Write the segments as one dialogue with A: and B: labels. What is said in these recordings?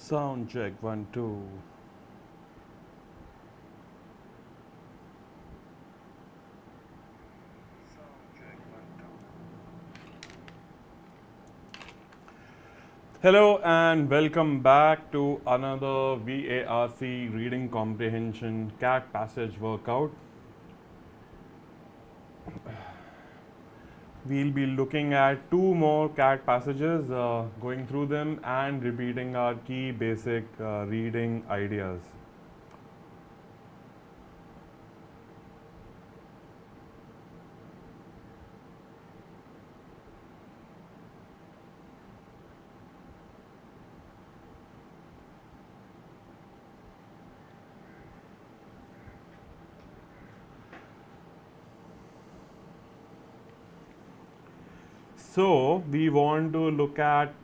A: Sound check 1 2. Hello and welcome back to another VARC reading comprehension cat passage workout. We'll be looking at two more cat passages, going through them and repeating our key basic reading ideas. So we want to look at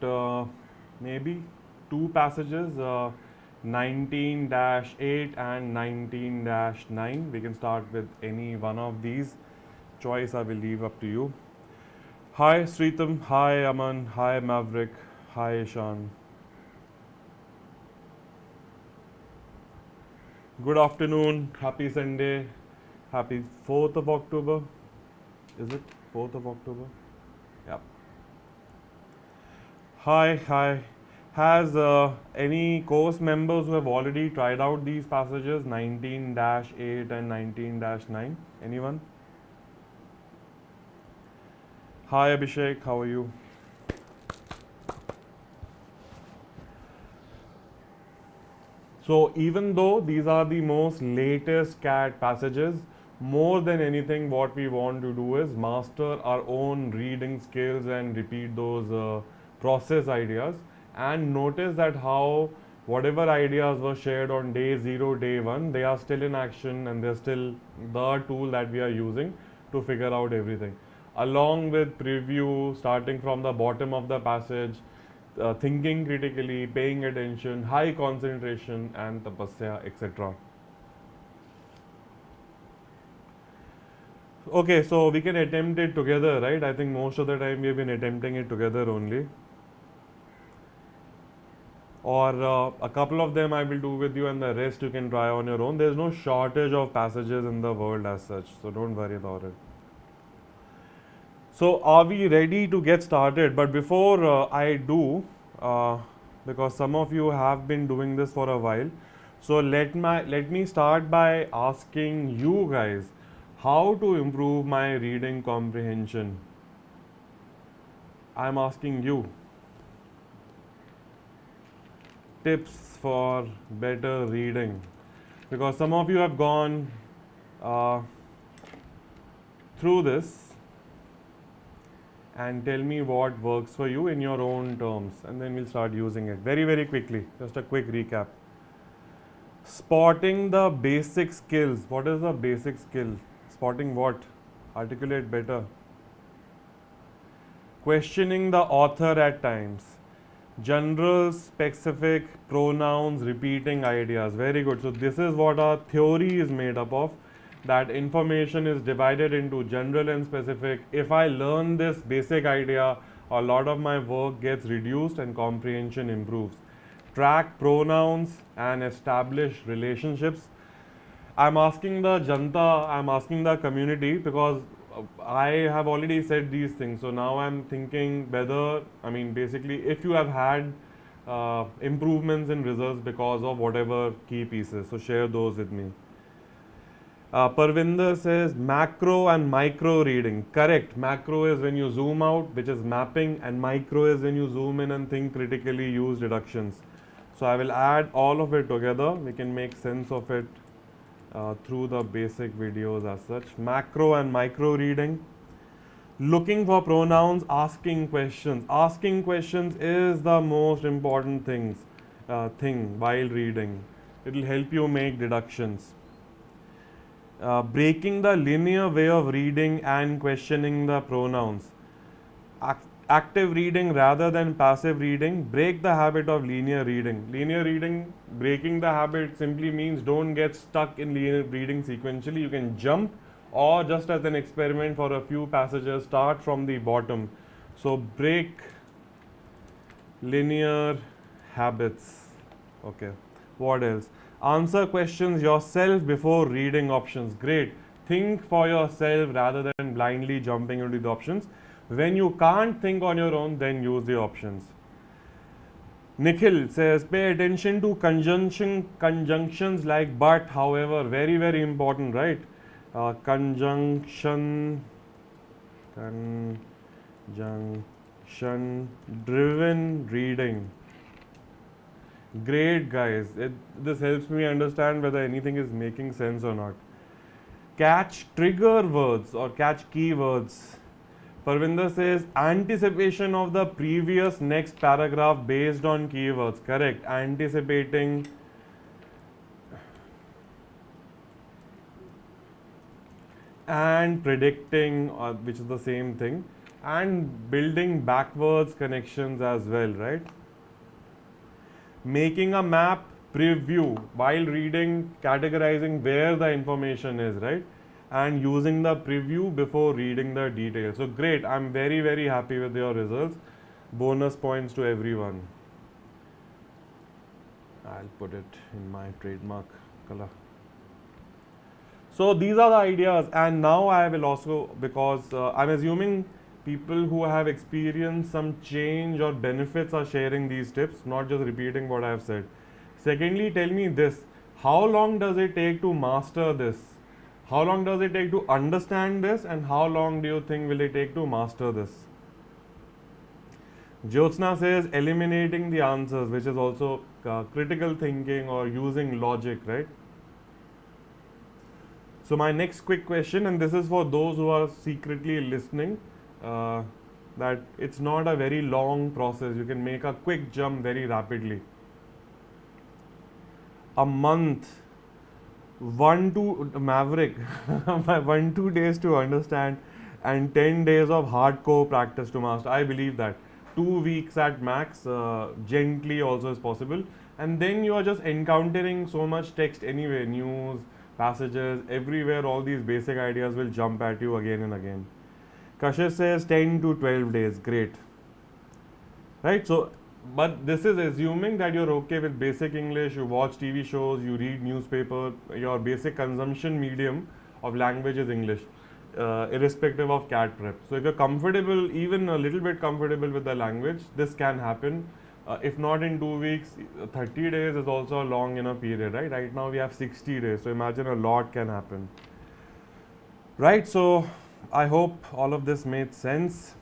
A: maybe two passages, 19-8 and 19-9. We can start with any one of these. Choice I will leave up to you. Hi Sritam, hi Aman, hi Maverick, hi Ishan. Good afternoon, happy Sunday, happy 4th of October. Is it 4th of October? Yep. Hi. Has any course members who have already tried out these passages 19-8 and 19-9? Anyone? Hi Abhishek, how are you? So even though these are the most latest CAT passages, more than anything what we want to do is master our own reading skills and repeat those process ideas, and notice that how whatever ideas were shared on day 0, day 1, they are still in action and they're still the tool that we are using to figure out everything, along with preview starting from the bottom of the passage, thinking critically, paying attention, high concentration and tapasya, etc. Okay, so we can attempt it together, right? I think most of the time we've been attempting it together only. Or a couple of them I will do with you and the rest you can try on your own. There's no shortage of passages in the world as such, so don't worry about it. So are we ready to get started? But before I do, because some of you have been doing this for a while, so let me start by asking you guys how to improve my reading comprehension. I'm asking you. Tips for better reading, because some of you have gone through this, and tell me what works for you in your own terms, and then we'll start using it very quickly. Just a quick recap. Spotting the basic skills. What is the basic skill? Spotting what? Articulate better. Questioning the author at times. General, specific, pronouns, repeating ideas. Very good. So this is what our theory is made up of, that information is divided into general and specific. If I learn this basic idea, a lot of my work gets reduced and comprehension improves. Track pronouns and establish relationships. I'm asking the janta, I'm asking the community, because I have already said these things. So now I'm thinking whether, basically, if you have had improvements in results because of whatever key pieces, so share those with me. Parvinder says macro and micro reading. Correct. Macro is when you zoom out, which is mapping, and micro is when you zoom in and think critically, use deductions. So I will add all of it together. We can make sense of it through the basic videos as such. Macro and micro reading. Looking for pronouns, asking questions. Asking questions is the most important thing while reading. It will help you make deductions. Breaking the linear way of reading and questioning the pronouns. Active reading rather than passive reading. Break the habit of linear reading. Linear reading, breaking the habit simply means don't get stuck in linear reading sequentially. You can jump, or just as an experiment for a few passages, start from the bottom. So break linear habits. Okay. What else? Answer questions yourself before reading options. Great. Think for yourself rather than blindly jumping into the options. When you can't think on your own, then use the options. Nikhil says, pay attention to conjunctions like but, however, very, very important, right? Conjunction driven reading. Great, guys. This helps me understand whether anything is making sense or not. Catch trigger words or catch keywords. Parvinder says anticipation of the previous next paragraph based on keywords. Correct. Anticipating. And predicting, which is the same thing. And building backwards connections as well, right? Making a map preview while reading, categorizing where the information is, right? And using the preview before reading the details. So great, I'm very, very happy with your results. Bonus points to everyone. I'll put it in my trademark color. So these are the ideas, and now I will also, because I'm assuming people who have experienced some change or benefits are sharing these tips, not just repeating what I have said. Secondly, tell me this, how long does it take to master this? How long does it take to understand this, and how long do you think will it take to master this? Jyotsna says eliminating the answers, which is also critical thinking or using logic, right? So my next quick question, and this is for those who are secretly listening, that it's not a very long process. You can make a quick jump very rapidly. A month, 1-2 days to understand, and 10 days of hardcore practice to master. I believe that 2 weeks at max, gently also is possible. And then you are just encountering so much text anyway, news, passages, everywhere. All these basic ideas will jump at you again and again. Kashish says 10 to 12 days. Great. Right? So, but this is assuming that you're okay with basic English, you watch TV shows, you read newspaper, your basic consumption medium of language is English, irrespective of CAT prep. So if you're comfortable, even a little bit comfortable with the language, this can happen. If not in 2 weeks, 30 days is also a long enough period, right? Right now we have 60 days, so imagine a lot can happen. Right, so I hope all of this made sense.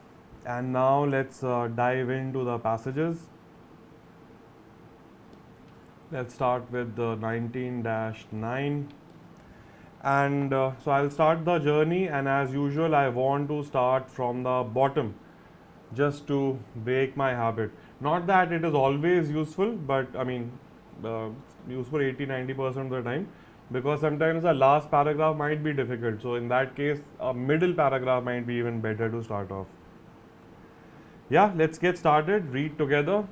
A: And now let's dive into the passages. Let's start with the 19-9. And so I'll start the journey, and as usual I want to start from the bottom just to break my habit. Not that it is always useful, but I mean useful 80-90% of the time, because sometimes the last paragraph might be difficult. So in that case, a middle paragraph might be even better to start off. Yeah, let's get started. Read together.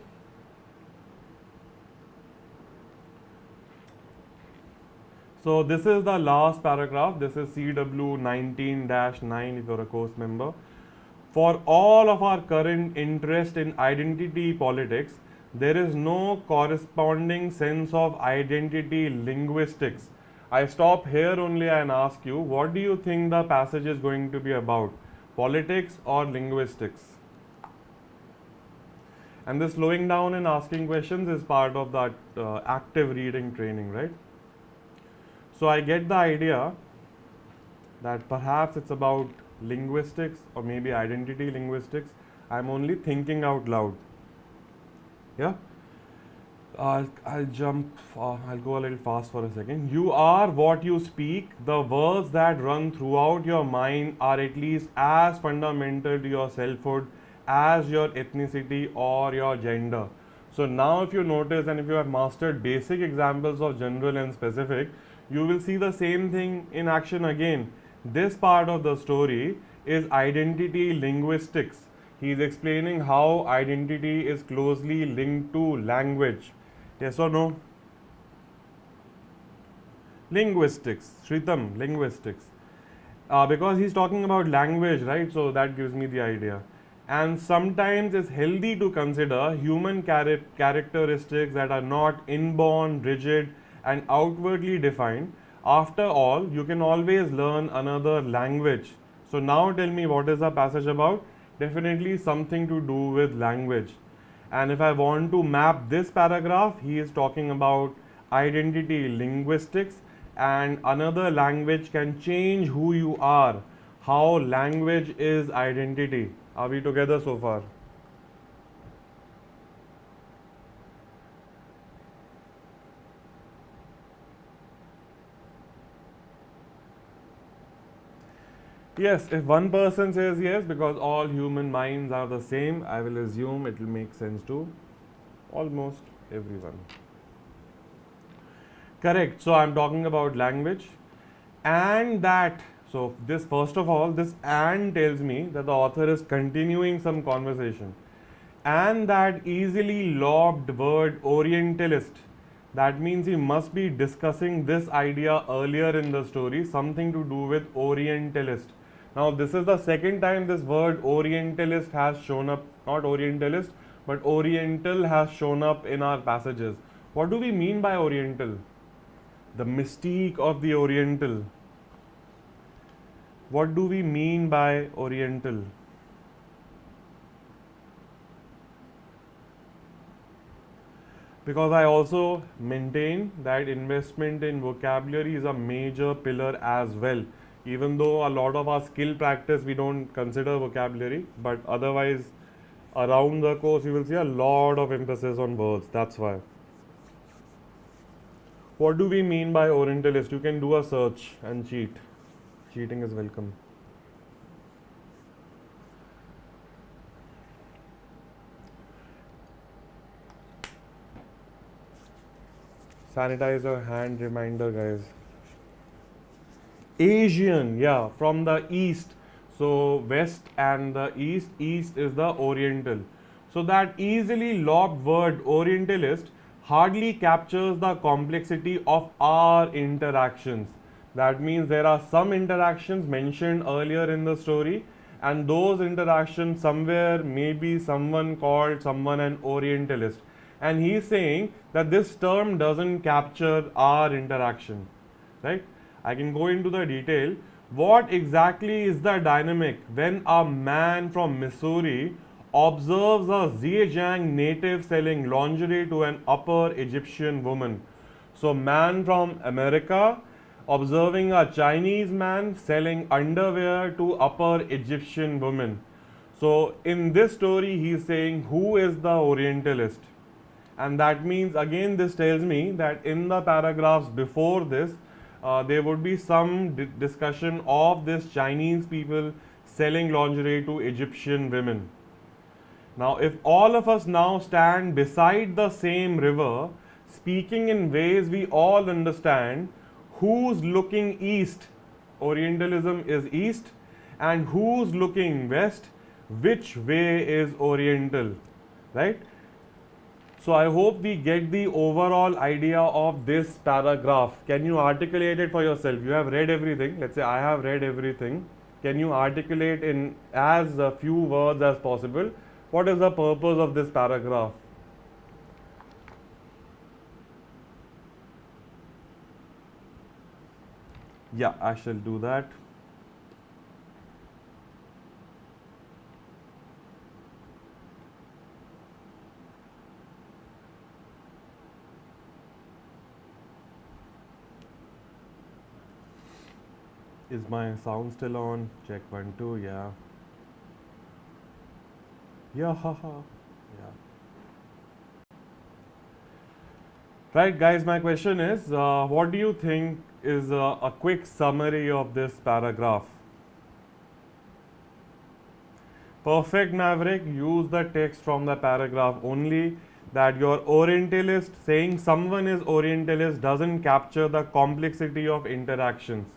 A: So this is the last paragraph. This is CW19-9 if you're a course member. For all of our current interest in identity politics, there is no corresponding sense of identity linguistics. I stop here only and ask you, what do you think the passage is going to be about? Politics or linguistics? And this slowing down and asking questions is part of that active reading training, right? So I get the idea that perhaps it's about linguistics or maybe identity linguistics. I'm only thinking out loud. Yeah? I'll go a little fast for a second. You are what you speak. The words that run throughout your mind are at least as fundamental to your selfhood as your ethnicity or your gender. So now if you notice, and if you have mastered basic examples of general and specific, you will see the same thing in action again. This part of the story is identity linguistics. He is explaining how identity is closely linked to language. Yes or no? Linguistics, Shritam, linguistics. Because he's talking about language, right? So that gives me the idea. and sometimes it's healthy to consider human characteristics that are not inborn, rigid, and outwardly defined. After all, you can always learn another language. So now tell me, what is the passage about? Definitely something to do with language. And if I want to map this paragraph, he is talking about identity linguistics, and another language can change who you are. How language is identity. Are we together so far? Yes, if one person says yes, because all human minds are the same, I will assume it will make sense to almost everyone. Correct. So I'm talking about language, and that, so this, first of all, this and tells me that the author is continuing some conversation, and that easily lobbed word orientalist, that means he must be discussing this idea earlier in the story, something to do with orientalist. Now this is the second time this word orientalist has shown up, not orientalist, but oriental has shown up in our passages. What do we mean by oriental? The mystique of the oriental. What do we mean by oriental? Because I also maintain that investment in vocabulary is a major pillar as well. Even though a lot of our skill practice we don't consider vocabulary, but otherwise around the course you will see a lot of emphasis on words. That's why. What do we mean by orientalist? You can do a search and cheat. Cheating is welcome. Sanitize your hand, reminder, guys. Asian, yeah, from the east. So west and the east, east is the oriental. So that easily lobbed word orientalist hardly captures the complexity of our interactions. That means there are some interactions mentioned earlier in the story, and those interactions somewhere maybe someone called someone an orientalist, and he's saying that this term doesn't capture our interaction, right? I can go into the detail. What exactly is the dynamic when a man from Missouri observes a Zhejiang native selling lingerie to an upper Egyptian woman? So man from America observing a Chinese man selling underwear to upper Egyptian woman. So in this story he is saying, who is the orientalist? And that means, again, this tells me that in the paragraphs before this, there would be some discussion of this Chinese people selling lingerie to Egyptian women. Now, if all of us now stand beside the same river, speaking in ways we all understand, who's looking east? Orientalism is east. And who's looking west? Which way is oriental? Right? So I hope we get the overall idea of this paragraph. Can you articulate it for yourself? You have read everything. Let's say I have read everything. Can you articulate in as few words as possible? What is the purpose of this paragraph? Yeah, I shall do that. Is my sound still on? Check 1 2, yeah. Yeah, haha. Yeah. Right, guys, my question is, what do you think is a quick summary of this paragraph? Perfect, Maverick. Use the text from the paragraph only. That your orientalist, saying someone is orientalist, doesn't capture the complexity of interactions.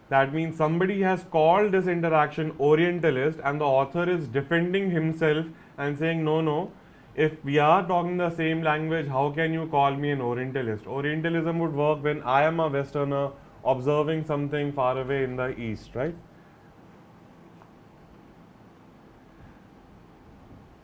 A: That means somebody has called this interaction orientalist, and the author is defending himself and saying, no, no, if we are talking the same language, how can you call me an orientalist? Orientalism would work when I am a Westerner observing something far away in the east, right?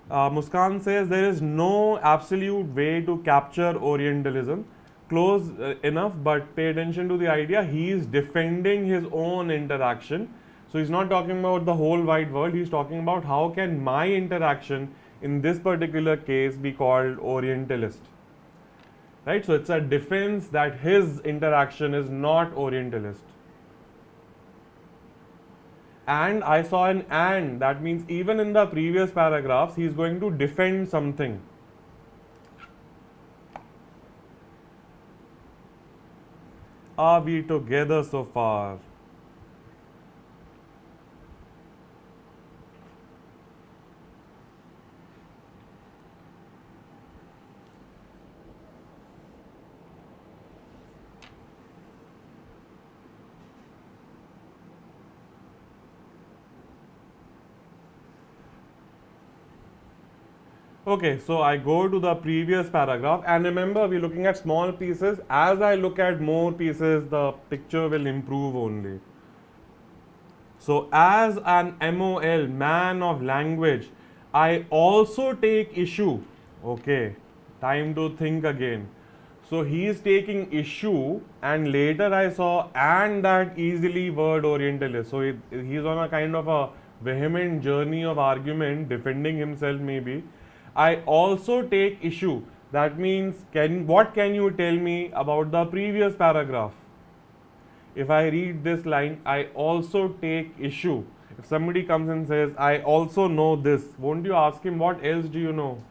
A: Muskan says there is no absolute way to capture Orientalism. Close enough, but pay attention to the idea. He is defending his own interaction. So he's not talking about the whole wide world. He's talking about how can my interaction in this particular case be called Orientalist. Right? So it's a defense that his interaction is not Orientalist. And I saw an and, that means even in the previous paragraphs he is going to defend something. Are we together so far? Okay, so I go to the previous paragraph, and remember we're looking at small pieces. As I look at more pieces, the picture will improve only. So as an MOL, man of language, I also take issue. Okay, time to think again. So he is taking issue, and later I saw and that easily word Orientalist. So he's on a kind of a vehement journey of argument, defending himself maybe. I also take issue. That means what can you tell me about the previous paragraph? If I read this line, I also take issue. If somebody comes and says, I also know this, won't you ask him, what else do you know?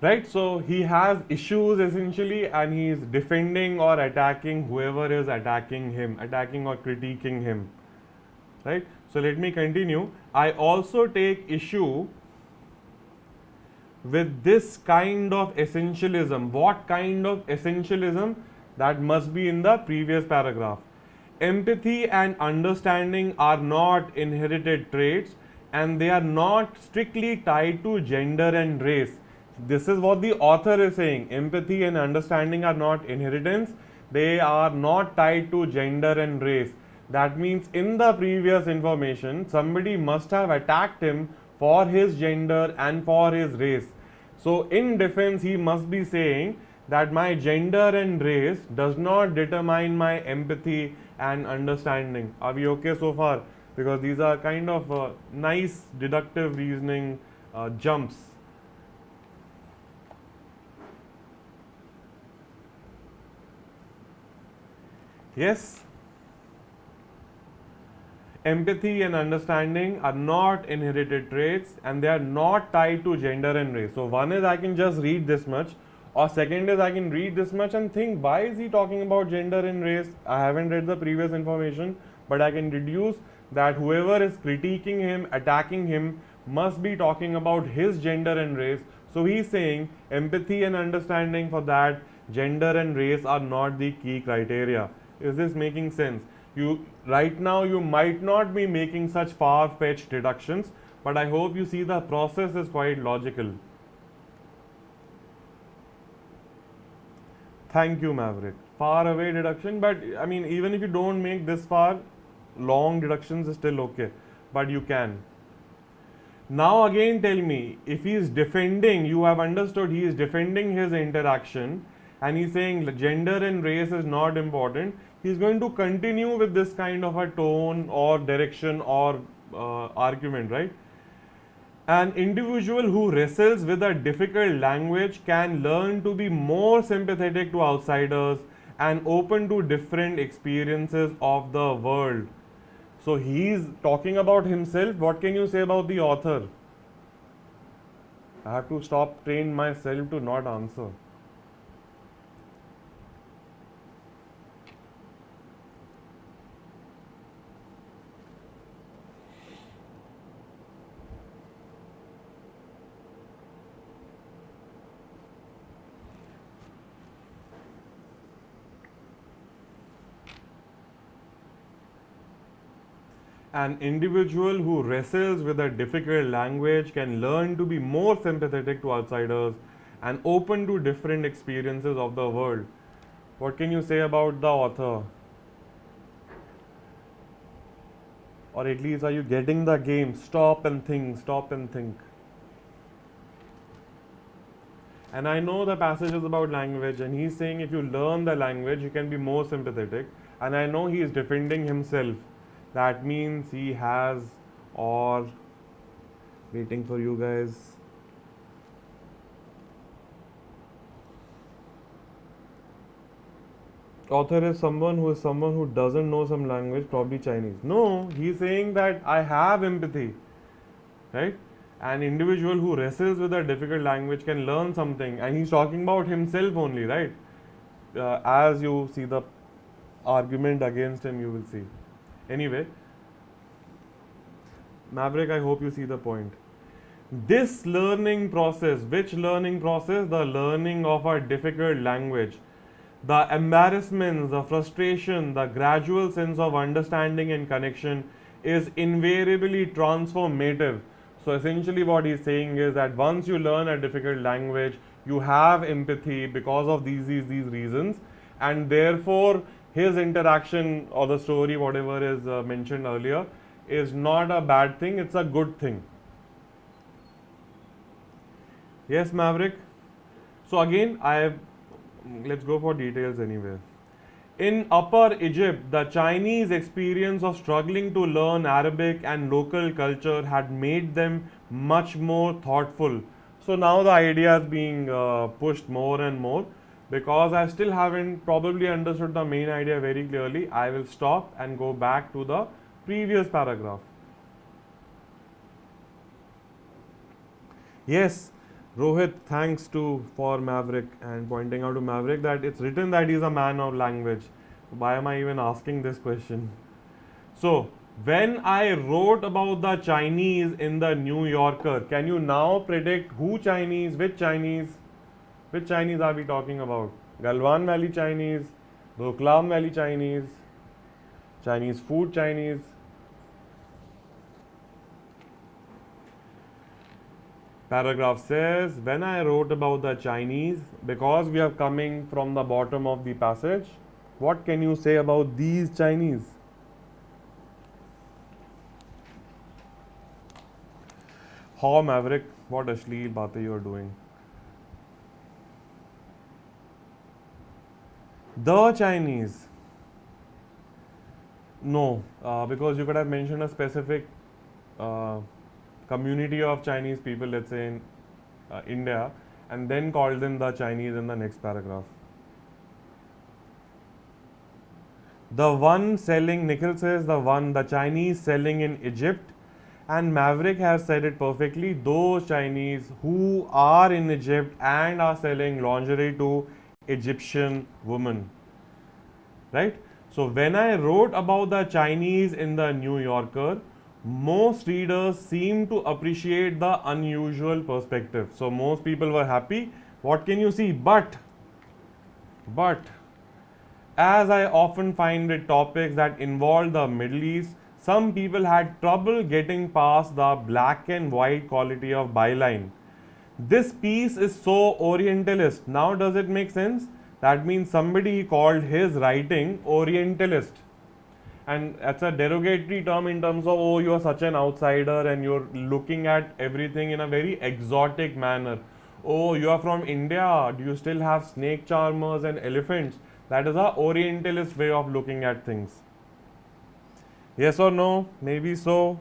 A: Right, so he has issues essentially, and he is defending or attacking whoever is attacking him, attacking or critiquing him. Right, so let me continue. I also take issue with this kind of essentialism. What kind of essentialism? That must be in the previous paragraph. Empathy and understanding are not inherited traits, and they are not strictly tied to gender and race. This is what the author is saying. Empathy and understanding are not inheritance, they are not tied to gender and race. That means in the previous information, somebody must have attacked him for his gender and for his race. So in defense, he must be saying that my gender and race does not determine my empathy and understanding. Are we okay so far? Because these are kind of nice deductive reasoning jumps. Yes? Empathy and understanding are not inherited traits, and they are not tied to gender and race. So one is I can just read this much, or second is I can read this much and think, why is he talking about gender and race? I haven't read the previous information, but I can deduce that whoever is critiquing him, attacking him, must be talking about his gender and race. So he's saying empathy and understanding, for that gender and race are not the key criteria. Is this making sense? You right now you might not be making such far-fetched deductions, but I hope you see the process is quite logical. Thank you, Maverick. Far away deduction, but I mean, even if you don't make this far, long deductions is still okay, but you can. Now again tell me, if he is defending, you have understood he is defending his interaction, and he's saying gender and race is not important, he's going to continue with this kind of a tone or direction or argument, right? An individual who wrestles with a difficult language can learn to be more sympathetic to outsiders and open to different experiences of the world. So he's talking about himself. What can you say about the author? I have to stop train myself to not answer. An individual who wrestles with a difficult language can learn to be more sympathetic to outsiders and open to different experiences of the world. What can you say about the author? Or at least are you getting the game? Stop and think, stop and think. And I know the passage is about language, and he's saying if you learn the language, you can be more sympathetic. And I know he is defending himself. That means he has, or waiting for you guys. Author is someone who doesn't know some language, probably Chinese. No, he's saying that I have empathy, right? An individual who wrestles with a difficult language can learn something, and he's talking about himself only, right? As you see the argument against him, you will see. Anyway, Maverick, I hope you see the point. This learning process, which learning process? The learning of a difficult language. The embarrassments, the frustration, the gradual sense of understanding and connection is invariably transformative. So essentially what he's saying is that once you learn a difficult language, you have empathy because of these reasons, and therefore his interaction or the story, whatever is mentioned earlier, is not a bad thing, it's a good thing. Yes, Maverick? So again, let's go for details anyway. In Upper Egypt, the Chinese experience of struggling to learn Arabic and local culture had made them much more thoughtful. So now the idea is being pushed more and more. Because I still haven't probably understood the main idea very clearly, I will stop and go back to the previous paragraph. Yes, Rohit, thanks for Maverick and pointing out to Maverick that it's written that he's a man of language. Why am I even asking this question? So, when I wrote about the Chinese in the New Yorker, can you now predict who Chinese, which Chinese? Which Chinese are we talking about? Galwan Valley Chinese, Doklam Valley Chinese, Chinese food Chinese. Paragraph says, when I wrote about the Chinese, because we are coming from the bottom of the passage, what can you say about these Chinese? How, Maverick, what ashleil baatein you are doing? The Chinese. No, because you could have mentioned a specific community of Chinese people, let's say in India, and then called them the Chinese in the next paragraph. The one selling, Nikhil says, the Chinese selling in Egypt, and Maverick has said it perfectly, those Chinese who are in Egypt and are selling lingerie to Egyptian women, right? So when I wrote about the Chinese in the New Yorker, most readers seem to appreciate the unusual perspective. So most people were happy. What can you see? But as I often find with topics that involve the Middle East, some people had trouble getting past the black and white quality of byline. This piece is so Orientalist. Now does it make sense? That means somebody called his writing Orientalist. And that's a derogatory term in terms of, oh, you are such an outsider and you're looking at everything in a very exotic manner. Oh, you are from India. Do you still have snake charmers and elephants? That is a Orientalist way of looking at things. Yes or no? Maybe so.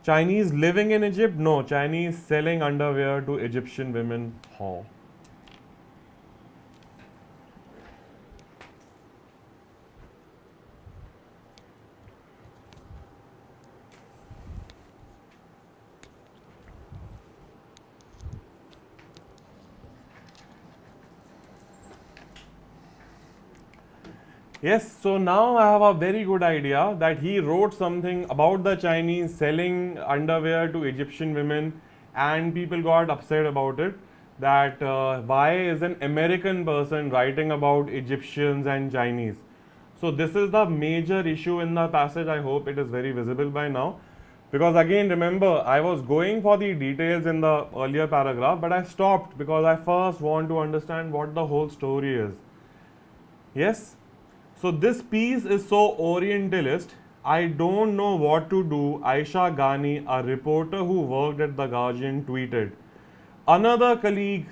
A: Chinese living in Egypt? No. Chinese selling underwear to Egyptian women? How? Yes, so now I have a very good idea that he wrote something about the Chinese selling underwear to Egyptian women, and people got upset about it. That why is an American person writing about Egyptians and Chinese? So this is the major issue in the passage. I hope it is very visible by now. Because again, remember, I was going for the details in the earlier paragraph, but I stopped because I first want to understand what the whole story is. Yes? So this piece is so Orientalist. I don't know what to do. Aisha Ghani, a reporter who worked at the Guardian, tweeted. Another colleague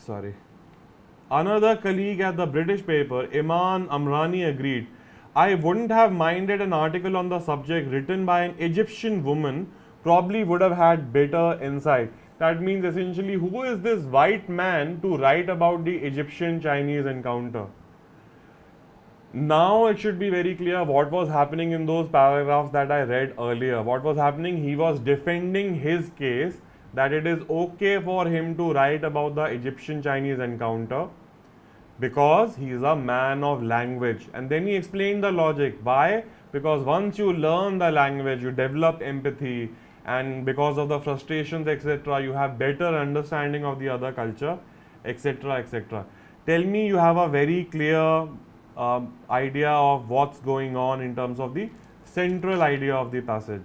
A: at the British paper, Iman Amrani, agreed. I wouldn't have minded an article on the subject written by an Egyptian woman, probably would have had better insight. That means essentially, who is this white man to write about the Egyptian Chinese encounter? Now it should be very clear what was happening in those paragraphs that I read earlier. What was happening? He was defending his case that it is okay for him to write about the Egyptian Chinese encounter because he is a man of language. And then he explained the logic. Why? Because once you learn the language, you develop empathy, and because of the frustrations, etc., you have better understanding of the other culture, etc., etc. Tell me you have a very clear idea of what's going on in terms of the central idea of the passage.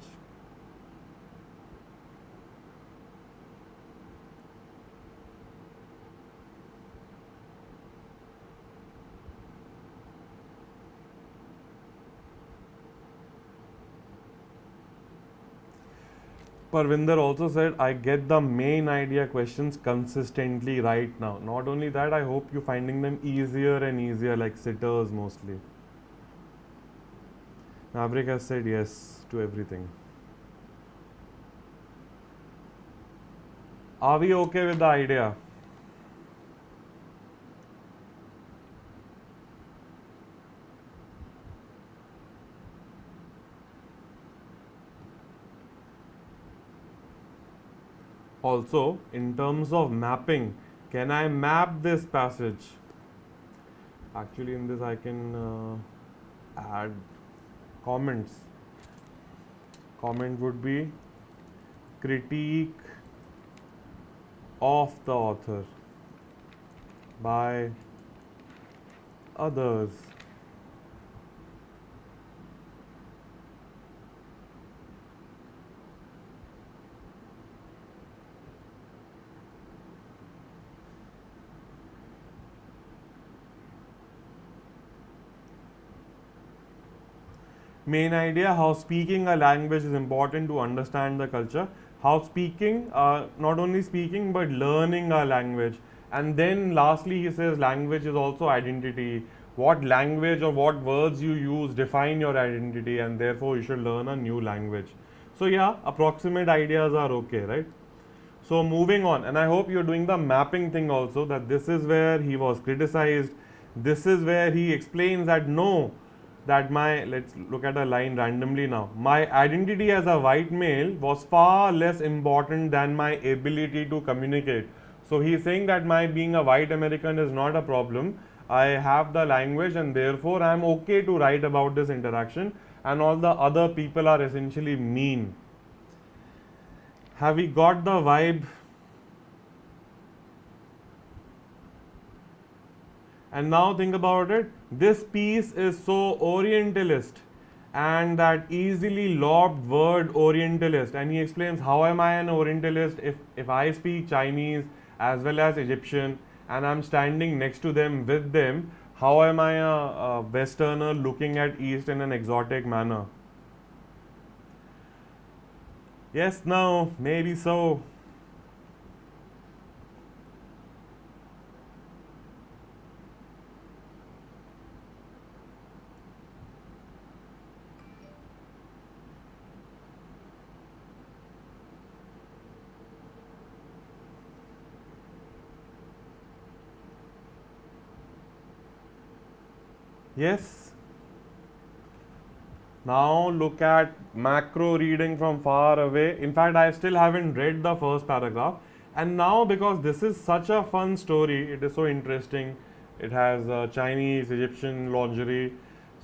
A: Parvinder also said, I get the main idea questions consistently right now. Not only that, I hope you're finding them easier and easier, like sitters mostly. Maverick has said yes to everything. Are we okay with the idea? Also, in terms of mapping, can I map this passage? Actually, in this I can add comments. Comment would be critique of the author by others. Main idea, how speaking a language is important to understand the culture. How speaking, not only speaking but learning a language. And then lastly he says language is also identity. What language or what words you use define your identity, and therefore you should learn a new language. So yeah, approximate ideas are okay, right? So moving on, and I hope you're doing the mapping thing also, that this is where he was criticized. This is where he explains that no, that let's look at a line randomly now. My identity as a white male was far less important than my ability to communicate. So he's saying that my being a white American is not a problem. I have the language and therefore I am okay to write about this interaction, and all the other people are essentially mean. Have we got the vibe? And now think about it, this piece is so Orientalist, and that easily lobbed word Orientalist, and he explains how am I an Orientalist if I speak Chinese as well as Egyptian and I'm standing next to them with them, how am I a Westerner looking at East in an exotic manner? Yes, no, maybe so. Yes. Now look at macro reading from far away. In fact, I still haven't read the first paragraph. And now, because this is such a fun story, it is so interesting. It has Chinese, Egyptian lingerie,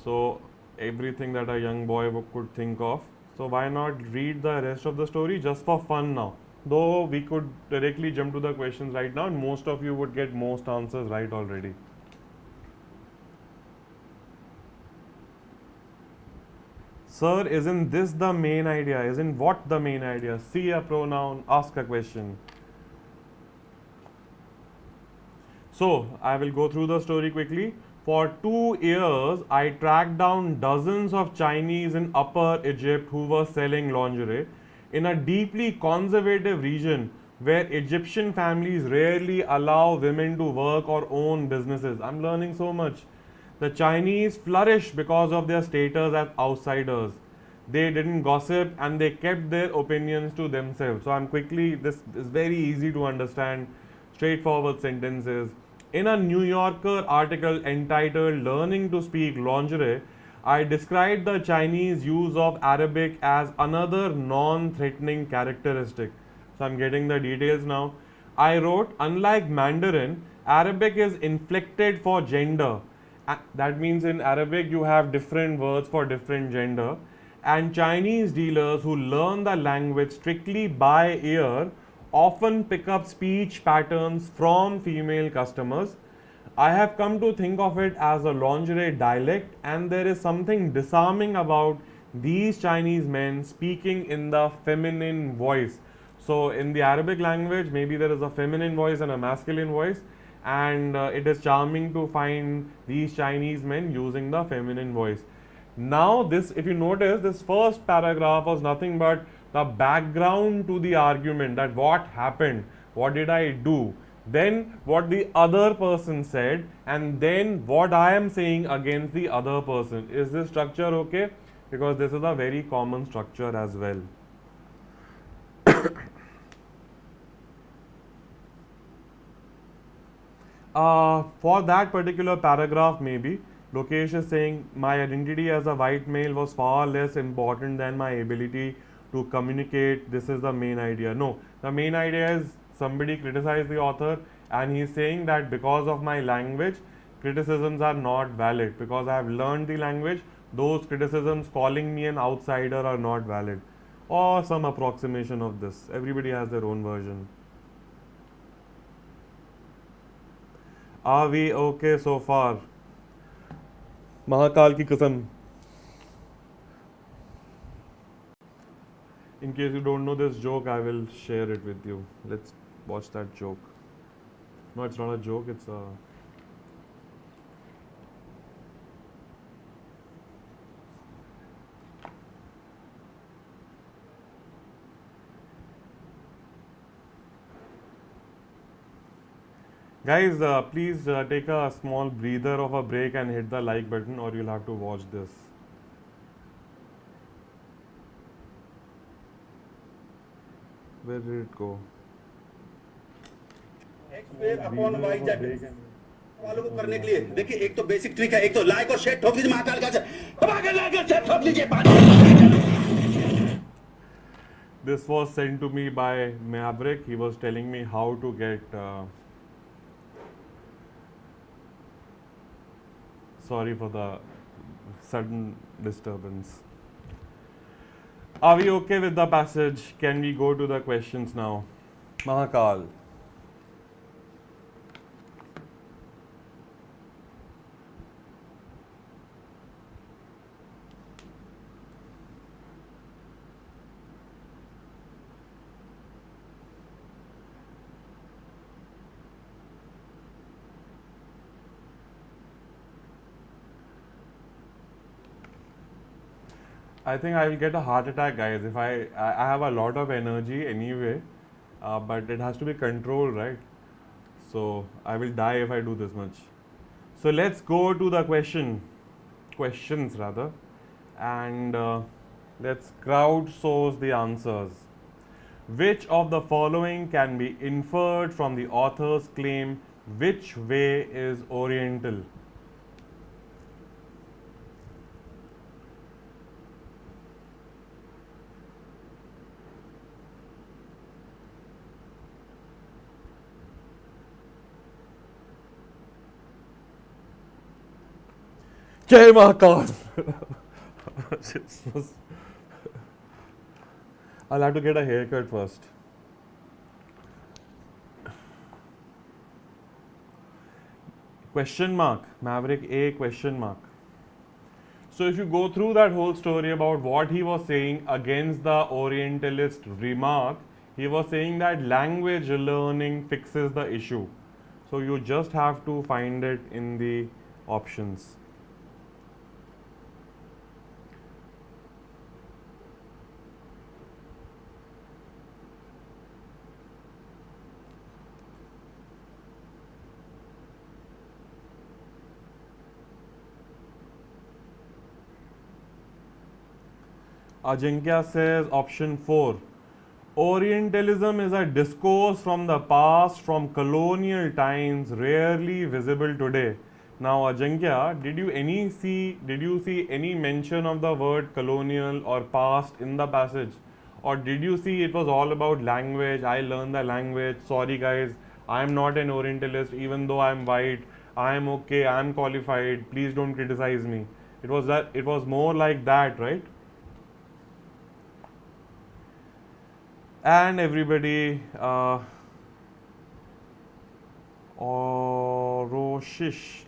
A: so everything that a young boy could think of. So why not read the rest of the story just for fun now? Though we could directly jump to the questions right now, and most of you would get most answers right already. Sir, isn't this the main idea? Isn't what the main idea? See a pronoun, ask a question. So, I will go through the story quickly. For 2 years, I tracked down dozens of Chinese in Upper Egypt who were selling lingerie in a deeply conservative region where Egyptian families rarely allow women to work or own businesses. I'm learning so much. The Chinese flourished because of their status as outsiders. They didn't gossip and they kept their opinions to themselves. So I'm quickly, this is very easy to understand, straightforward sentences. In a New Yorker article entitled Learning to Speak Lingerie, I described the Chinese use of Arabic as another non-threatening characteristic. So I'm getting the details now. I wrote, unlike Mandarin, Arabic is inflected for gender. That means in Arabic you have different words for different gender. And Chinese dealers who learn the language strictly by ear often pick up speech patterns from female customers. I have come to think of it as a lingerie dialect, and there is something disarming about these Chinese men speaking in the feminine voice. So, in the Arabic language, maybe there is a feminine voice and a masculine voice, and it is charming to find these Chinese men using the feminine voice. Now, this, if you notice, this first paragraph was nothing but the background to the argument, that what happened, what did I do, then what the other person said, and then what I am saying against the other person. Is this structure okay? Because this is a very common structure as well. For that particular paragraph, maybe Lokesh is saying my identity as a white male was far less important than my ability to communicate. This is the main idea. No, the main idea is somebody criticized the author and he's saying that because of my language, criticisms are not valid. Because I have learned the language, those criticisms calling me an outsider are not valid. Or some approximation of this. Everybody has their own version. Are we okay so far? Mahakal ki kasam. In case you don't know this joke, I will share it with you. Let's watch that joke. No, it's not a joke, it's a. Guys, please take a small breather of a break and hit the like button, or you'll have to watch this. Where did it go?
B: अपॉन Y Z वालों को करने के लिए देखिए, एक तो basic trick है, एक तो लाइक और शेयर ठोक दीजिए महाकाल का, लाइक और शेयर ठोक लीजिए.
A: This was sent to me by Maverick. He was telling me how to get. Sorry for the sudden disturbance. Are we okay with the passage? Can we go to the questions now? Mahakal. I think I will get a heart attack, guys. If I have a lot of energy anyway, but it has to be controlled, right? So I will die if I do this much. So let's go to the questions rather, and let's crowdsource the answers. Which of the following can be inferred from the author's claim? Which way is Oriental? Jai Mahakal. I'll have to get a haircut first. Question mark. Maverick A question mark. So if you go through that whole story about what he was saying against the Orientalist remark, he was saying that language learning fixes the issue. So you just have to find it in the options. Ajinkya says option 4. Orientalism is a discourse from the past, from colonial times, rarely visible today. Now, Ajinkya, did you see any mention of the word colonial or past in the passage? Or did you see it was all about language? I learned the language. Sorry guys, I am not an Orientalist, even though I am white. I am okay, I am qualified. Please don't criticize me. It was more like that, right? And everybody, Oroshish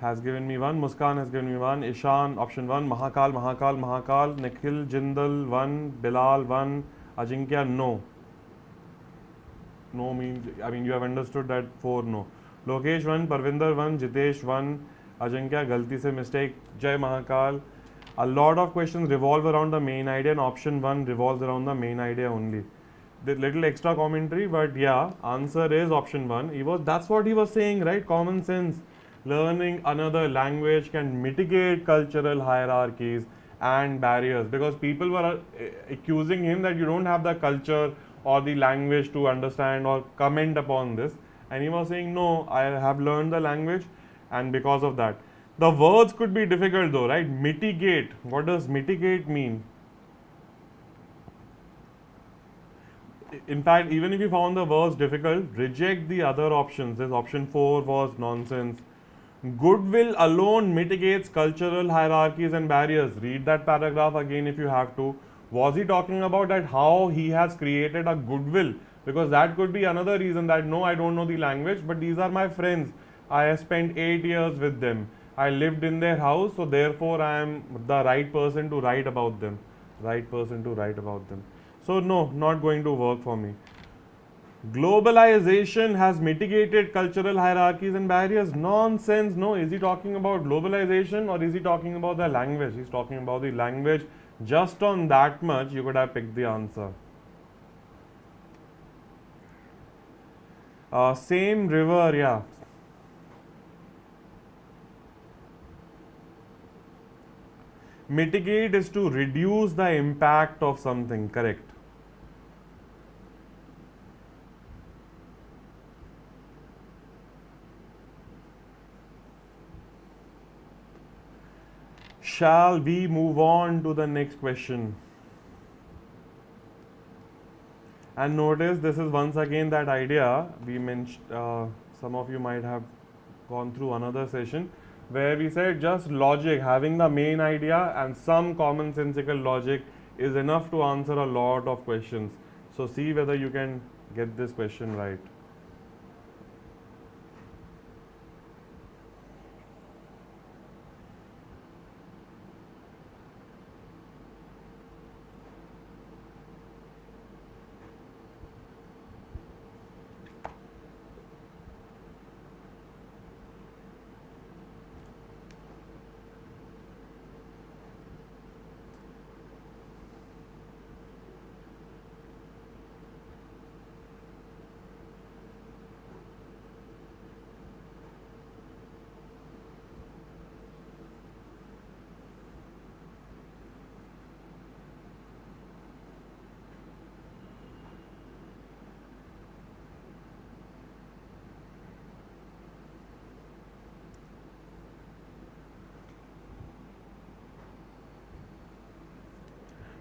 A: has given me one. Muskan has given me one. Ishan, option 1. Mahakal. Nikhil, Jindal, 1. Bilal, 1. Ajinkya, no. No means, I mean, you have understood that 4 no. Lokesh, 1. Parvinder, 1. Jitesh, 1. Ajinkya, galti se mistake. Jai Mahakal. A lot of questions revolve around the main idea, and option 1 revolves around the main idea only. The little extra commentary, but yeah, answer is option 1. That's what he was saying, right? Common sense. Learning another language can mitigate cultural hierarchies and barriers, because people were accusing him that you don't have the culture or the language to understand or comment upon this, and he was saying, no, I have learned the language, and because of that. The words could be difficult though, right? Mitigate. What does mitigate mean? In fact, even if you found the words difficult, reject the other options. This option 4 was nonsense. Goodwill alone mitigates cultural hierarchies and barriers. Read that paragraph again if you have to. Was he talking about that how he has created a goodwill? Because that could be another reason that no, I don't know the language, but these are my friends. I have spent 8 years with them. I lived in their house, so therefore I am the right person to write about them. So no, not going to work for me. Globalization has mitigated cultural hierarchies and barriers. Nonsense. No, is he talking about globalization or is he talking about the language? He's talking about the language. Just on that much, you could have picked the answer. Same river, yeah. Mitigate is to reduce the impact of something, correct. Shall we move on to the next question? And notice this is once again that idea we mentioned, some of you might have gone through another session where we said just logic, having the main idea and some commonsensical logic is enough to answer a lot of questions. So see whether you can get this question right.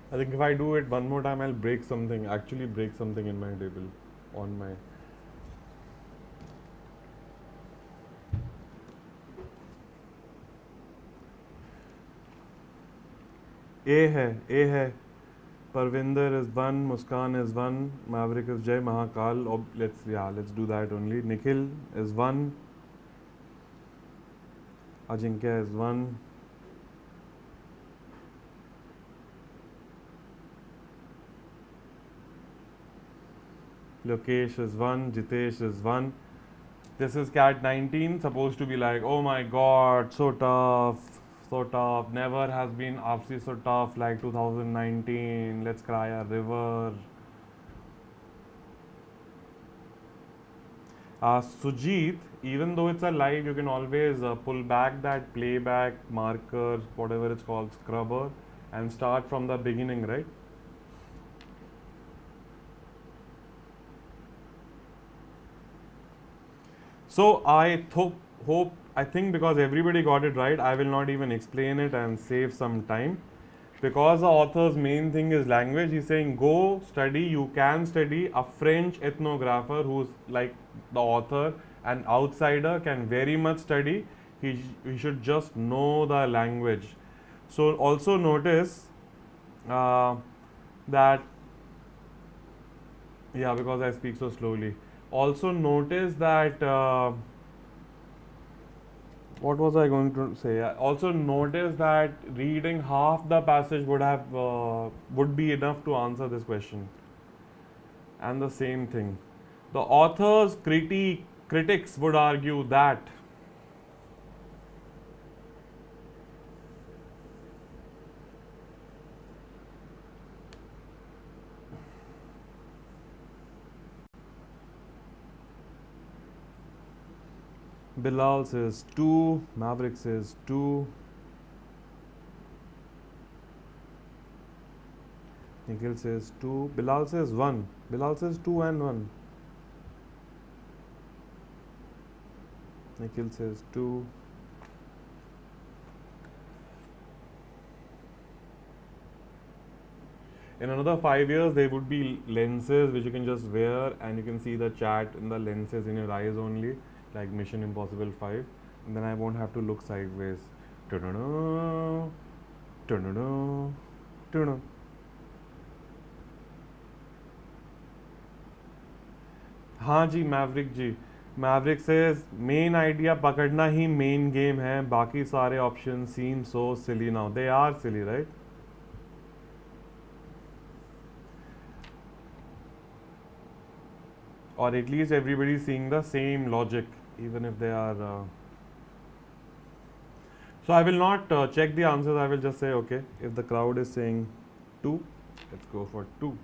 A: I think if I do it one more time, I'll break something, actually break something in my table on my. A hai. Parvinder is 1, Muskan is 1, Maverick is Jai Mahakal. Let's do that only. Nikhil is 1. Ajinkya is 1. Lokesh is 1. Jitesh is 1. This is cat 19, supposed to be like, oh my god, so tough, so tough. Never has been RC so tough like 2019. Let's cry a river. Sujit, even though it's a live, you can always pull back that playback marker, whatever it's called, scrubber, and start from the beginning, right? So I think because everybody got it right, I will not even explain it and save some time. Because the author's main thing is language, he's saying go study, you can study. A French ethnographer who's like the author, an outsider, can very much study. He should just know the language. So also notice that, yeah, because I speak so slowly. Also notice that what was I going to say? Also notice that reading half the passage would be enough to answer this question. And the same thing, the author's critics would argue that Bilal says 2, Maverick says 2, Nikhil says 2, Bilal says 1, Bilal says 2 and 1, Nikhil says 2. In another 5 years, there would be lenses which you can just wear and you can see the chat in the lenses in your eyes only, like Mission Impossible 5. And then I won't have to look sideways. Tudunu, tudunu, tudunu. हाँ जी Maverick जी, Maverick says main idea पकड़ना ही main game है, बाकी सारे option seem so silly now. They are silly, right? Or at least everybody is seeing the same logic, even if they are. So I will not check the answers. I will just say, okay, if the crowd is saying 2, let's go for 2.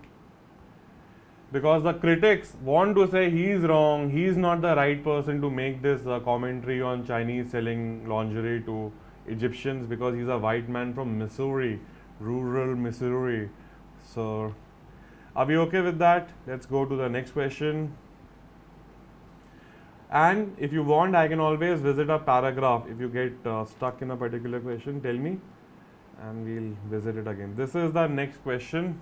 A: Because the critics want to say he's wrong, he's not the right person to make this commentary on Chinese selling lingerie to Egyptians, because he's a white man from Missouri, rural Missouri. So, are we okay with that? Let's go to the next question. And if you want, I can always visit a paragraph. If you get stuck in a particular question, tell me and we'll visit it again. This is the next question.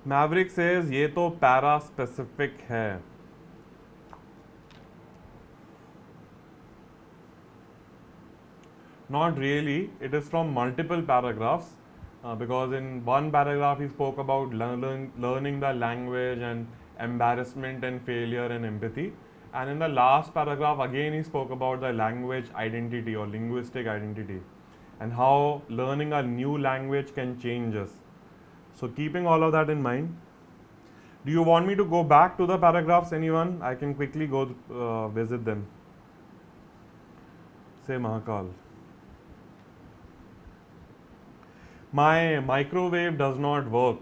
A: Maverick says ये तो para specific है. Not really. It is from multiple paragraphs, because in one paragraph he spoke about learning the language and embarrassment and failure and empathy. And in the last paragraph again he spoke about the language identity or linguistic identity and how learning a new language can change us. So keeping all of that in mind, Do you want me to go back to the paragraphs, anyone? I can quickly go visit them. Say Mahakal. My microwave does not work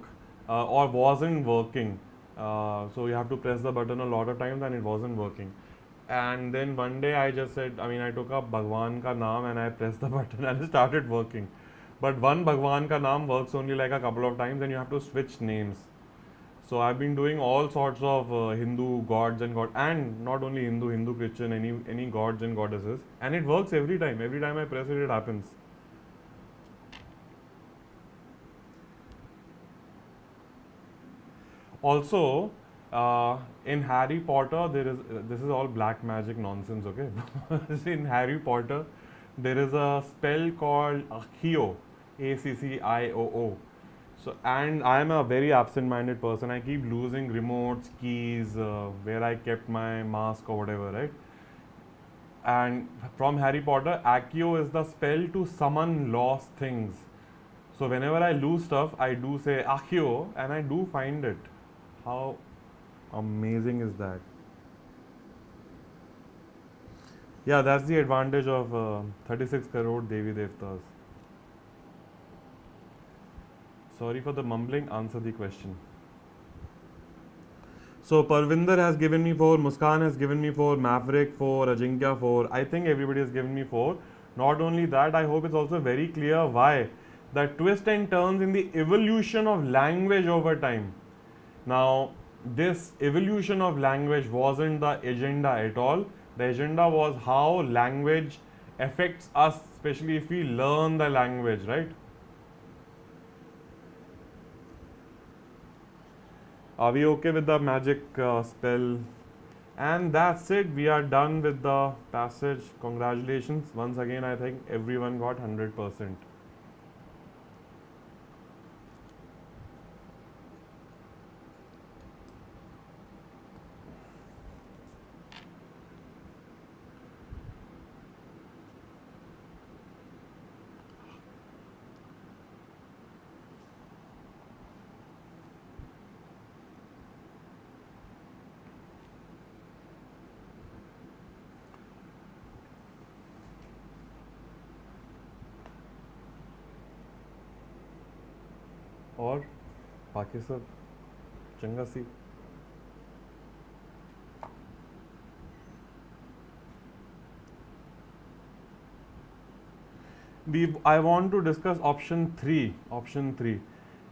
A: or wasn't working. So you have to press the button a lot of times and it wasn't working. And then one day I just said, I took up Bhagwan ka naam and I pressed the button and it started working. But one Bhagwan ka naam works only like a couple of times and you have to switch names. So I've been doing all sorts of Hindu gods and not only Hindu, Christian, any gods and goddesses, and it works every time. Every time I press it, it happens. Also, in Harry Potter, this is all black magic nonsense, okay? In Harry Potter, there is a spell called Accio, Accioo. So, and I am a very absent-minded person. I keep losing remotes, keys, where I kept my mask or whatever, right? And from Harry Potter, Accio is the spell to summon lost things. So whenever I lose stuff, I do say Accio and I do find it. How amazing is that? Yeah, that's the advantage of 36 crore Devi Devtas. Sorry for the mumbling, answer the question. So Parvinder has given me 4, Muskan has given me 4, Maverick 4, Ajinkya 4. I think everybody has given me 4. Not only that, I hope it's also very clear why. The twist and turns in the evolution of language over time. Now, this evolution of language wasn't the agenda at all. The agenda was how language affects us, especially if we learn the language, right? Are we okay with the magic spell? And that's it. We are done with the passage. Congratulations. Once again, I think everyone got 100%. और बाकी सब चंगा सी. I want to discuss option 3. Option 3.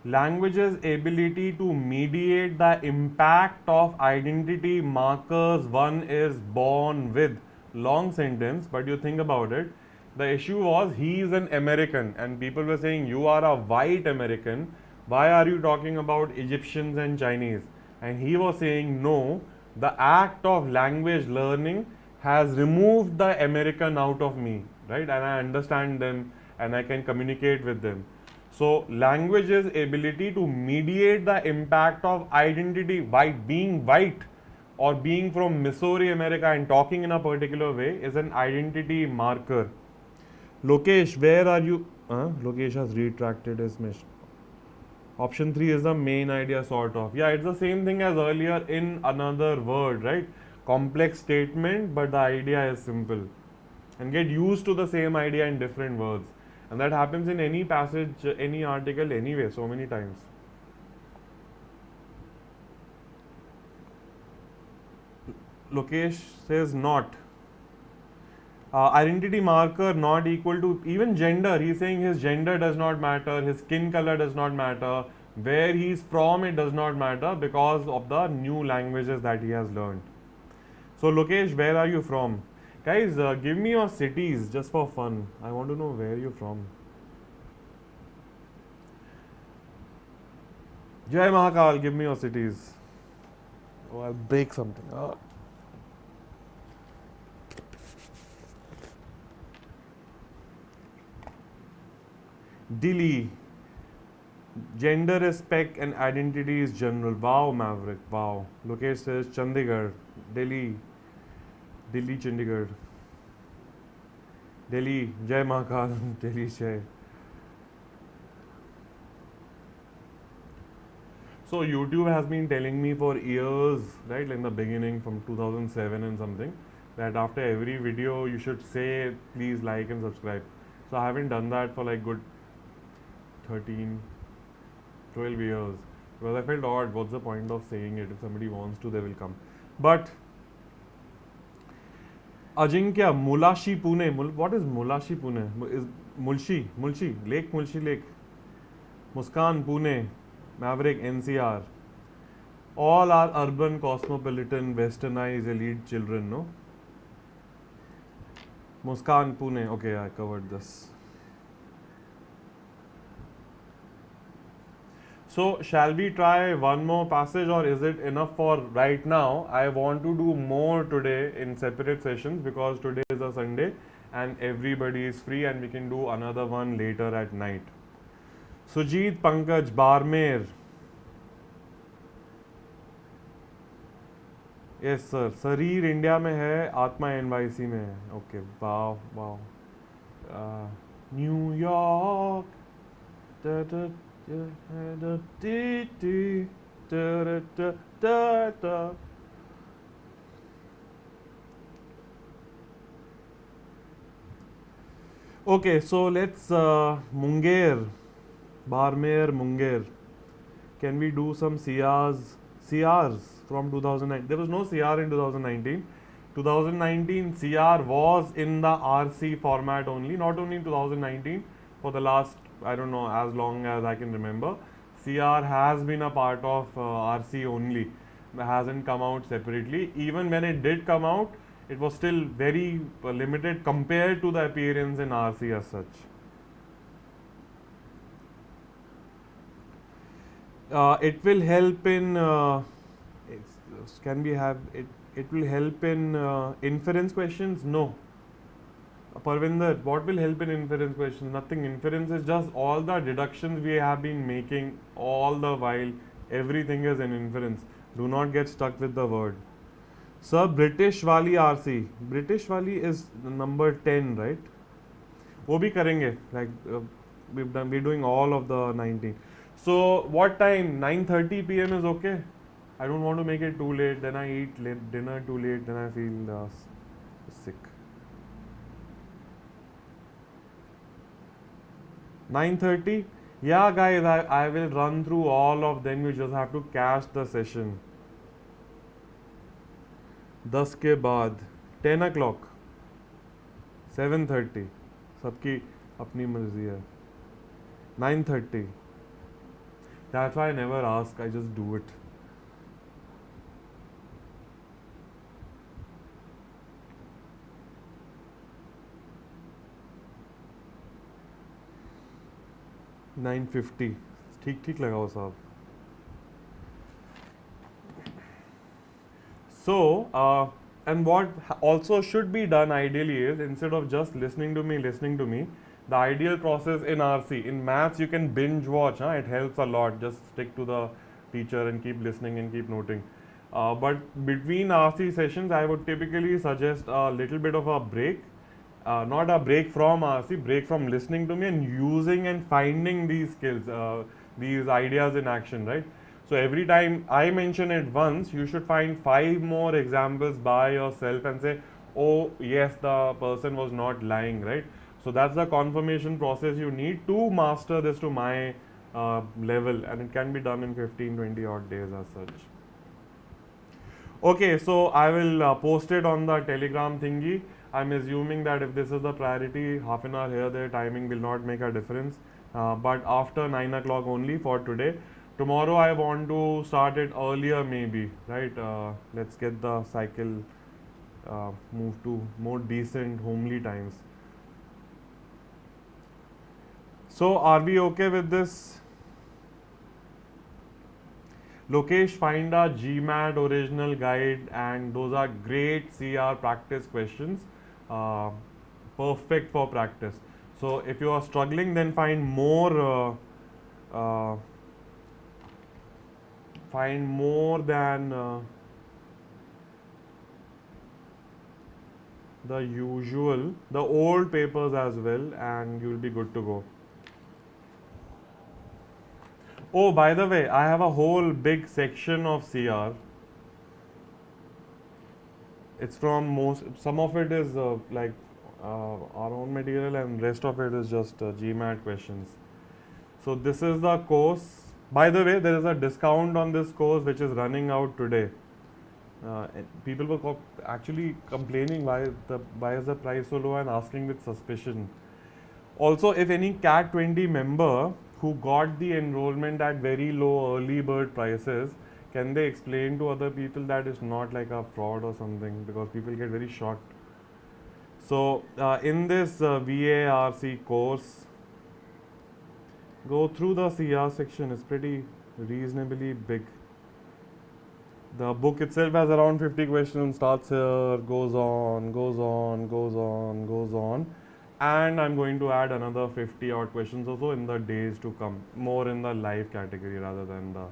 A: Language's ability to mediate the impact of identity markers one is born with. Long sentence, but you think about it. The issue was he is an American, and people were saying, you are a white American. Why are you talking about Egyptians and Chinese? And he was saying, no, the act of language learning has removed the American out of me, right? And I understand them and I can communicate with them. So, language's ability to mediate the impact of identity by being white or being from Missouri, America, and talking in a particular way is an identity marker. Lokesh, where are you? Lokesh has retracted his mission. Option 3 is the main idea, sort of. Yeah, it's the same thing as earlier in another word, right? Complex statement, but the idea is simple. And get used to the same idea in different words. And that happens in any passage, any article, anyway, so many times. Lokesh says not. Identity marker not equal to even gender. He's saying his gender does not matter, his skin color does not matter, where he's from it does not matter because of the new languages that he has learned. So Lokesh, where are you from? Guys, give me your cities just for fun. I want to know where you're from. Jai Mahakal, give me your cities. Oh, I'll break something. Delhi. Gender respect and identity is general. Wow, Maverick. Wow. Lokesh says Chandigarh. Delhi. Delhi, Chandigarh. Delhi. Jai Mahakal. Delhi, Jai. So YouTube has been telling me for years, right, in the beginning from 2007 and something, that after every video you should say please like and subscribe. So I haven't done that for like good 13, 12 years because I felt odd. What's the point of saying it? If somebody wants to, they will come. But Ajinkya, Mulashi Pune. What is Mulashi Pune? Is Mulshi Lake. Muskan Pune, Maverick NCR. All are urban, cosmopolitan, westernized, elite children, no? Muskan Pune. Okay, I covered this. So, shall we try one more passage or is it enough for right now? I want to do more today in separate sessions because today is a Sunday and everybody is free and we can do another one later at night. Sujit Pankaj Barmer. Yes sir शरीर India में है आत्मा NYC में है okay wow wow New York okay so let's Munger Munger can we do some CRs from 2009. There was no CR in 2019. 2019 CR was in the RC format only, not only in 2019, for the last, I don't know, as long as I can remember. CR has been a part of RC only, it hasn't come out separately. Even when it did come out, it was still very limited compared to the appearance in RC as such. It will help in can we have it? It will help in inference questions? No. Parvinder, what will help in inference questions? Nothing. Inference is just all the deductions we have been making all the while. Everything is an inference. Do not get stuck with the word. Sir, British Wali RC. British Wali is number 10, right? वो भी करेंगे. Like we're doing all of the 19. So what time? 9:30 p.m. is okay. I don't want to make it too late. Then I eat dinner too late. Then I feel sick. 9:30. Yeah, guys, I will run through all of them. You just have to catch the session. 10 के बाद 10 o'clock 7:30 सबकी अपनी मर्जी है 9:30 that's why I never ask, I just do it. $9.50 ठीक ठीक लगाओ साहब. So, and what also should be done ideally is, instead of just listening to me, the ideal process in RC, in maths you can binge watch, it helps a lot, just stick to the teacher and keep listening and keep noting. But between RC sessions, I would typically suggest a little bit of a break, not a break from RC, break from listening to me and using and finding these skills, these ideas in action, right? So every time I mention it once, you should find 5 more examples by yourself and say, oh yes, the person was not lying, right? So that's the confirmation process you need to master this to my level, and it can be done in 15-20 odd days as such. Okay, so I will post it on the Telegram thingy. I'm assuming that if this is the priority, half an hour here, there, timing will not make a difference. But after 9 o'clock only for today. Tomorrow I want to start it earlier maybe, right? Let's get the cycle moved to more decent, homely times. So are we okay with this? Lokesh, find a GMAT original guide, and those are great CR practice questions, perfect for practice. So if you are struggling, then find more than the usual, the old papers as well, and you will be good to go. Oh, by the way, I have a whole big section of CR. It's from some of it is our own material, and rest of it is just GMAT questions. So this is the course. By the way, there is a discount on this course which is running out today. And people were actually complaining why is the price so low, and asking with suspicion. Also, if any CAT 20 member who got the enrollment at very low early bird prices, can they explain to other people that it's not like a fraud or something, because people get very shocked. So in this VARC course, go through the CR section. It's pretty reasonably big. The book itself has around 50 questions, starts here, goes on, goes on, goes on, goes on. And I'm going to add another 50 odd questions or so in the days to come, more in the live category rather than the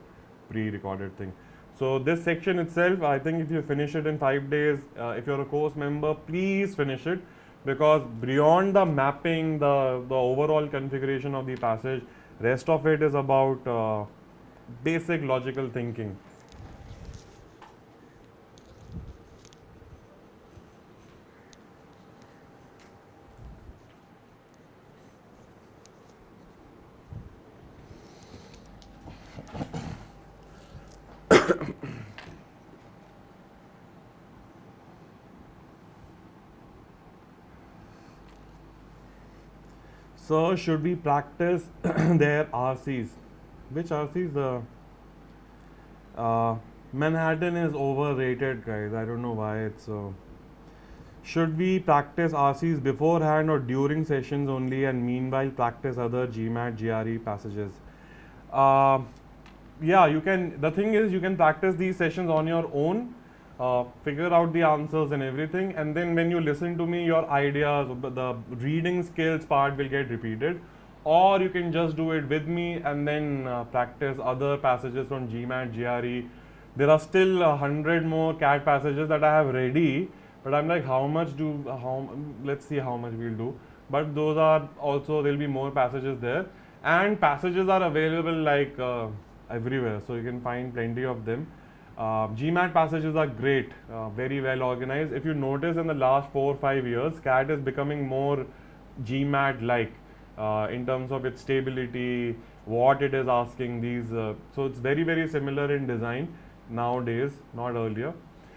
A: pre-recorded thing. So this section itself, I think if you finish it in 5 days, if you're a course member, please finish it, because beyond the mapping, the overall configuration of the passage, rest of it is about basic logical thinking. So should we practice their RCs? Which RCs? Manhattan is overrated, guys. I don't know why it's so. Should we practice RCs beforehand or during sessions only, and meanwhile practice other GMAT, GRE passages? Yeah, you can. The thing is, you can practice these sessions on your own, figure out the answers and everything, and then when you listen to me, your ideas, the reading skills part will get repeated. Or you can just do it with me and then practice other passages from GMAT, GRE. There are still 100 more CAT passages that I have ready, but I'm like, let's see how much we'll do. But those are also, there'll be more passages there, and passages are available like everywhere, so you can find plenty of them. GMAT passages are great, very well organized. If you notice, in the last 4 or 5 years, CAT is becoming more GMAT like in terms of its stability, what it is asking. So it's very, very similar in design nowadays, not earlier.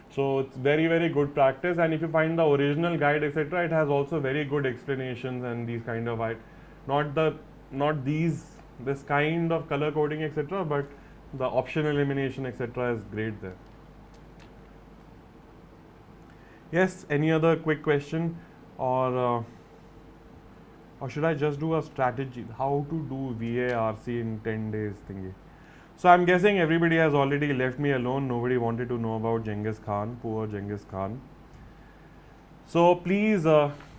A: So it's very, very good practice. And if you find the original guide, etc., it has also very good explanations and these kind of this kind of color coding, etc., but the option elimination, etc., is great there. Yes, any other quick question, or should I just do a strategy how to do VARC in 10 days thingy? So I'm guessing everybody has already left me alone. Nobody wanted to know about Genghis Khan, poor Genghis Khan. So please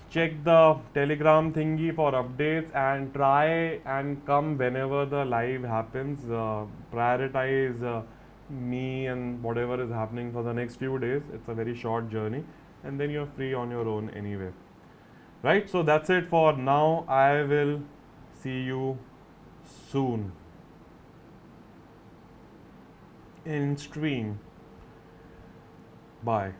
A: check the Telegram thingy for updates, and try and come whenever the live happens. Prioritize me and whatever is happening for the next few days. It's a very short journey, and then you're free on your own anyway. Right? So that's it for now. I will see you soon in stream. Bye.